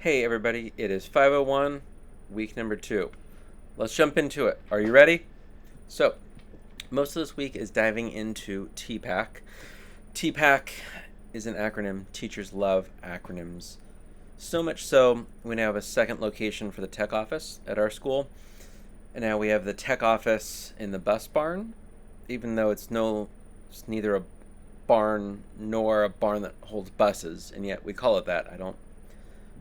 Hey everybody, it is 501, week number 2. Let's jump into it. Are you ready? So, most of this week is diving into TPAC. TPAC is an acronym. Teachers love acronyms. So much so, we now have a second location for the tech office at our school. And now we have the tech office in the bus barn, even though it's neither a barn nor a barn that holds buses, and yet we call it that.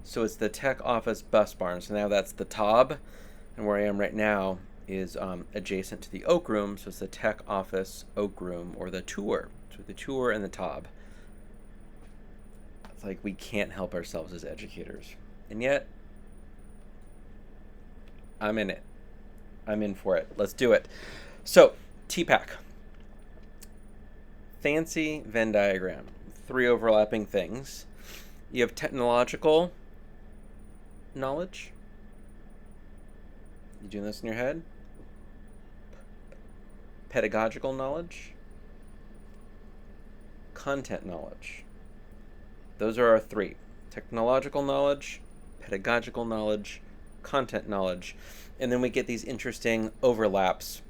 So it's the tech office bus barn. So now that's the TOB, and where I am right now is adjacent to the Oak Room. So it's the tech office Oak Room, or the tour. So the tour and the TOB. It's like we can't help ourselves as educators, and yet I'm in it. I'm in for it. Let's do it. So TPAC. Fancy Venn diagram. 3 overlapping things. You have technological knowledge. You doing this in your head? Pedagogical knowledge. Content knowledge. Those are our 3. Technological knowledge, pedagogical knowledge, content knowledge. And then we get these interesting overlaps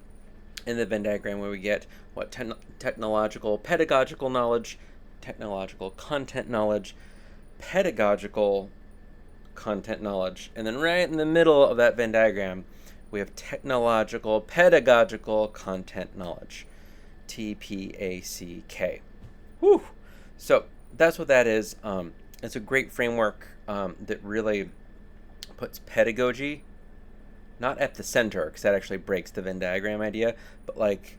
in the Venn diagram where we get what technological, pedagogical knowledge, technological content knowledge, pedagogical content knowledge, and then right in the middle of that Venn diagram we have technological pedagogical content knowledge, TPACK. Whew. So that's what that is. It's a great framework that really puts pedagogy not at the center, because that actually breaks the Venn diagram idea, but like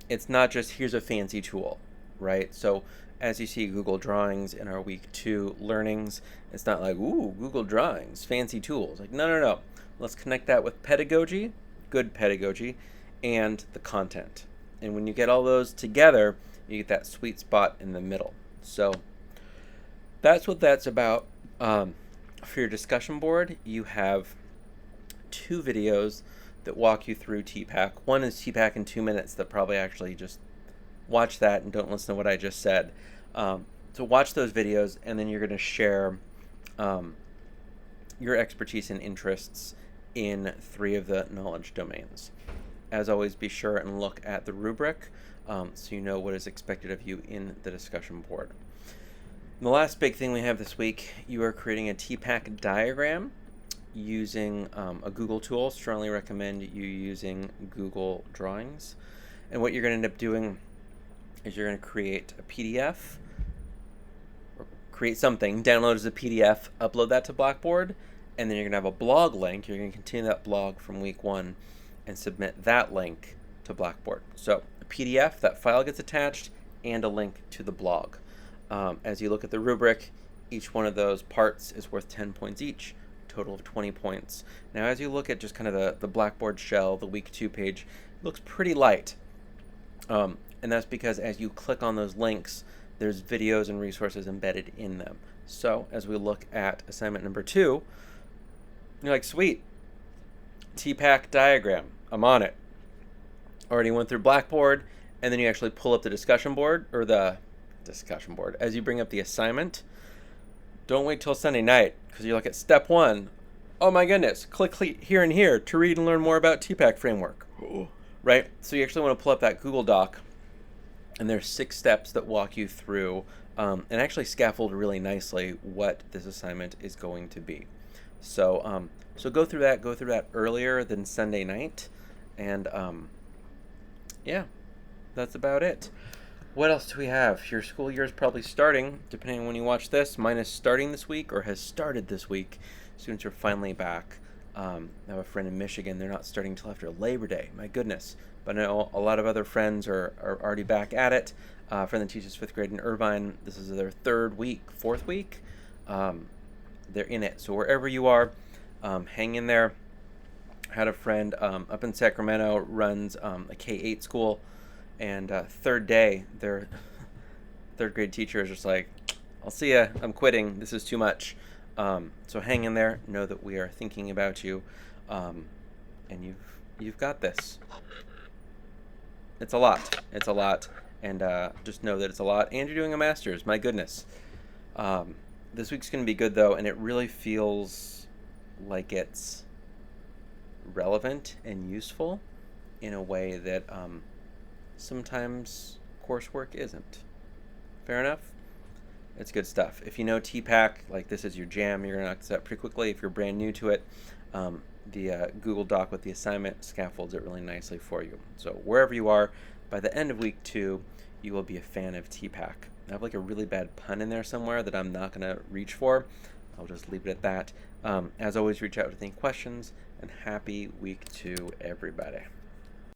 it's not just here's a fancy tool, right? So as you see Google Drawings in our week 2 learnings, it's not like, ooh, Google Drawings, fancy tools. Like, no. Let's connect that with pedagogy, good pedagogy, and the content. And when you get all those together, you get that sweet spot in the middle. So that's what that's about. For your discussion board, you have 2 videos that walk you through TPAC. One is TPAC in 2 minutes that probably actually just watch that and don't listen to what I just said. So watch those videos, and then you're going to share your expertise and interests in 3 of the knowledge domains. As always, be sure and look at the rubric so you know what is expected of you in the discussion board. And the last big thing we have this week, you are creating a TPAC diagram using a Google tool. Strongly recommend you using Google Drawings. And what you're going to end up doing is you're going to create a PDF, or create something, download as a PDF, upload that to Blackboard, and then you're going to have a blog link. You're going to continue that blog from week 1 and submit that link to Blackboard. So a PDF, that file gets attached, and a link to the blog. As you look at the rubric, each one of those parts is worth 10 points each, total of 20 points. Now as you look at just kind of the Blackboard shell, the week 2 page, it looks pretty light. And that's because as you click on those links, there's videos and resources embedded in them. So as we look at assignment number 2, you're like, sweet, TPAC diagram, I'm on it. Already went through Blackboard, and then you actually pull up the discussion board, or the discussion board. As you bring up the assignment, don't wait till Sunday night, because you look at step 1. Oh my goodness, click here and here to read and learn more about TPAC framework. Right? So you actually want to pull up that Google Doc, and there's 6 steps that walk you through and actually scaffold really nicely what this assignment is going to be. So so go through that earlier than Sunday night, and yeah, that's about it. What else do we have? Your school year is probably starting, depending on when you watch this. Mine is starting this week, or has started this week. Students are finally back. I have a friend in Michigan. They're not starting until after Labor Day. My goodness. But I know a lot of other friends are already back at it. Friend that teaches 5th grade in Irvine, this is their 4th week. They're in it. So wherever you are, hang in there. Had a friend up in Sacramento, runs a K-8 school, and 3rd day, their 3rd grade teacher is just like, I'll see ya, I'm quitting, this is too much. So hang in there, know that we are thinking about you, and you've got this. It's a lot, and just know that it's a lot, and you're doing a master's, my goodness. This week's going to be good, though, and it really feels like it's relevant and useful in a way that sometimes coursework isn't. Fair enough? It's good stuff. If you know TPACK, like this is your jam, you're going to knock this out pretty quickly. If you're brand new to it, the Google Doc with the assignment scaffolds it really nicely for you. So wherever you are, by the end of week 2, you will be a fan of TPACK. I have like a really bad pun in there somewhere that I'm not going to reach for. I'll just leave it at that. As always, reach out with any questions, and happy week 2, everybody.